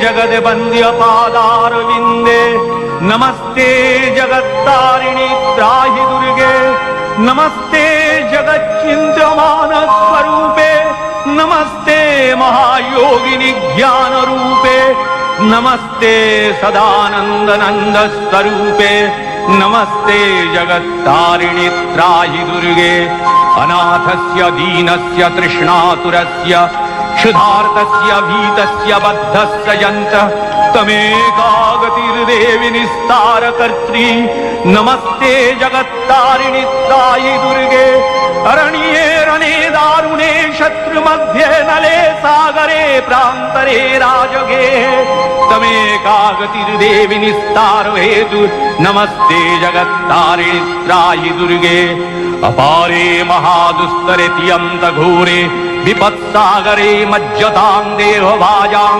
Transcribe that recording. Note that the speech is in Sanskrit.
जगद्वन्द्य पादारविन्दे नमस्ते जगत्तारिणि त्राहि दुर्गे नमस्ते जगच्चिन्त्यमान स्वरूपे नमस्ते महायोगिनि ज्ञान रूपे नमस्ते सदानंद स्वरूपे नमस्ते जगत्तारिणि त्राहि दुर्गे अनाथस्य दीनस्य तृष्णातुरस्य क्षुधार्तस्य भीतस्य बद्धस्य यन्त्रः तमेका गतिर्देवि निस्तारकर्त्री नमस्ते जगत्तारिणि त्राहि दुर्गे अरण्ये रणे दारुणे शत्रुमध्ये नले सागरे प्रान्तरे राजगे तमेका गतिर्देवि निस्तार हेतु नमस्ते जगत्तारिणि त्राहि दुर्गे अपारे महादुस्तरे तियन्त घोरे विपत्सागरे मज्जतां देहभाजां